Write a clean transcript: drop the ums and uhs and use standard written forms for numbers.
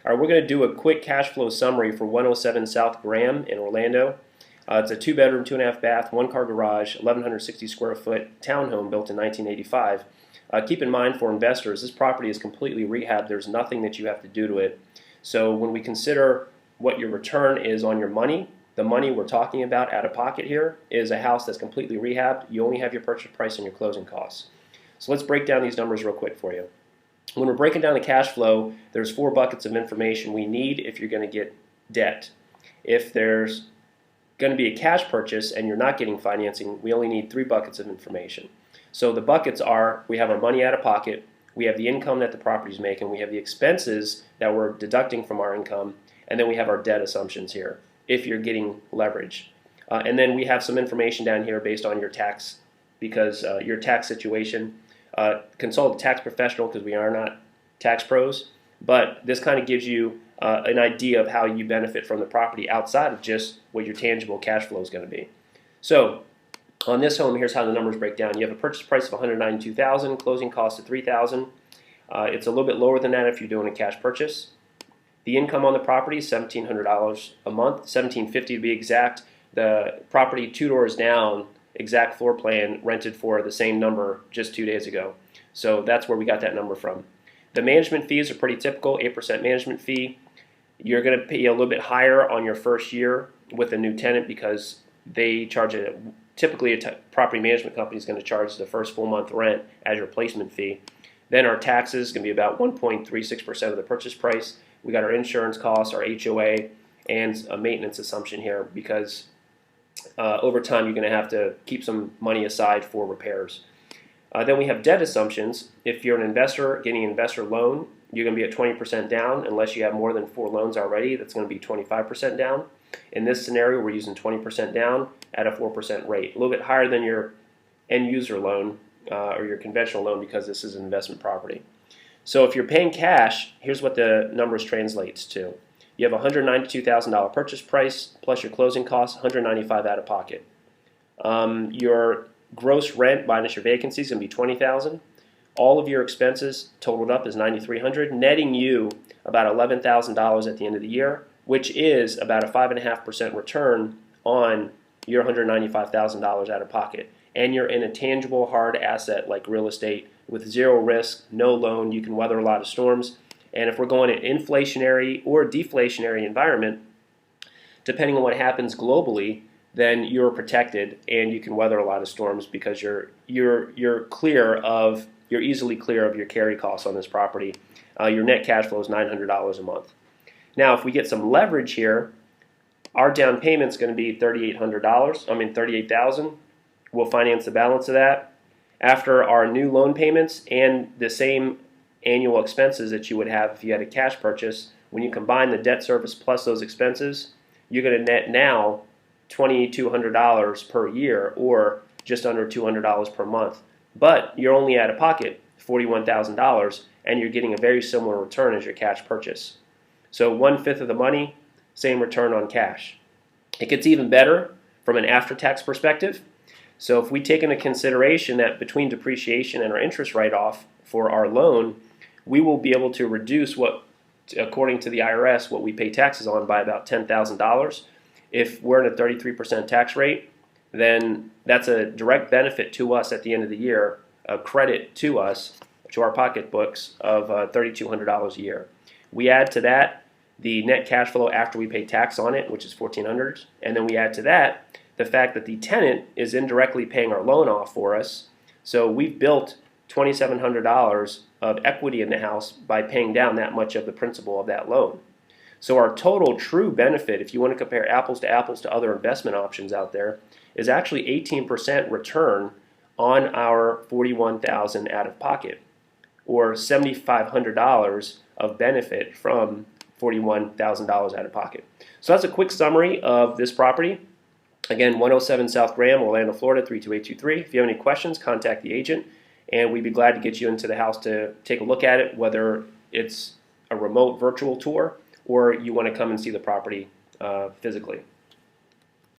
All right, we're going to do a quick cash flow summary for 107 South Graham in Orlando. It's a 2-bedroom, 2.5-bath, 1-car garage, 1,160 square foot townhome built in 1985. Keep in mind for investors, this property is completely rehabbed. There's nothing that you have to do to it. So when we consider what your return is on your money, the money we're talking about out of pocket here is a house that's completely rehabbed. You only have your purchase price and your closing costs. So let's break down these numbers real quick for you. When we're breaking down the cash flow, there's 4 buckets of information we need if you're going to get debt. If there's going to be a cash purchase and you're not getting financing, we only need 3 buckets of information. So the buckets are, we have our money out of pocket, we have the income that the property's making, we have the expenses that we're deducting from our income, and then we have our debt assumptions here, if you're getting leverage. And then we have some information down here based on your tax, because your tax situation. Consult a tax professional because we are not tax pros, but this kind of gives you an idea of how you benefit from the property outside of just what your tangible cash flow is going to be. So on this home, here's how the numbers break down. You have a purchase price of $192,000, closing cost of $3,000. It's a little bit lower than that if you're doing a cash purchase. The income on the property is $1,700 a month, $1,750 to be exact. The property 2 doors down, exact floor plan, rented for the same number just 2 days ago. So that's where we got that number from. The management fees are pretty typical, 8% management fee. You're going to pay a little bit higher on your first year with a new tenant because they charge typically a property management company is going to charge the first full month rent as your placement fee. Then our taxes is going to be about 1.36% of the purchase price. We got our insurance costs, our HOA, and a maintenance assumption here because over time you're going to have to keep some money aside for repairs. Then we have debt assumptions. If you're an investor getting an investor loan, you're going to be at 20% down unless you have more than 4 loans already. That's going to be 25% down. In this scenario, we're using 20% down at a 4% rate, a little bit higher than your end user loan or your conventional loan because this is an investment property. So if you're paying cash, here's what the numbers translates to. You have a $192,000 purchase price plus your closing costs, $195,000 out of pocket. Your gross rent minus your vacancy is going to be $20,000. All of your expenses totaled up is $9,300, netting you about $11,000 at the end of the year, which is about a 5.5% return on your $195,000 out of pocket. And you're in a tangible hard asset like real estate with 0 risk, no loan. You can weather a lot of storms. And if we're going in an inflationary or deflationary environment, depending on what happens globally, then you're protected and you can weather a lot of storms because you're easily clear of your carry costs on this property. Your net cash flow is $900 a month. Now, if we get some leverage here, our down payment is going to be $38,000. We'll finance the balance of that. After our new loan payments and the same annual expenses that you would have if you had a cash purchase, when you combine the debt service plus those expenses, you're going to net now $2,200 per year or just under $200 per month. But you're only out of pocket $41,000 and you're getting a very similar return as your cash purchase. So 1/5 of the money, same return on cash. It gets even better from an after-tax perspective. So if we take into consideration that between depreciation and our interest write-off for our loan, we will be able to reduce what, according to the IRS, what we pay taxes on by about $10,000. If we're at a 33% tax rate, then that's a direct benefit to us at the end of the year, a credit to us, to our pocketbooks of $3,200 a year. We add to that the net cash flow after we pay tax on it, which is $1,400, and then we add to that the fact that the tenant is indirectly paying our loan off for us. So we've built $2,700 of equity in the house by paying down that much of the principal of that loan. So our total true benefit, if you want to compare apples to other investment options out there, is actually 18% return on our $41,000 out of pocket, or $7,500 of benefit from $41,000 out of pocket. So that's a quick summary of this property. Again, 107 South Graham, Orlando, Florida, 32823. If you have any questions, contact the agent, and we'd be glad to get you into the house to take a look at it, whether it's a remote virtual tour or you want to come and see the property physically.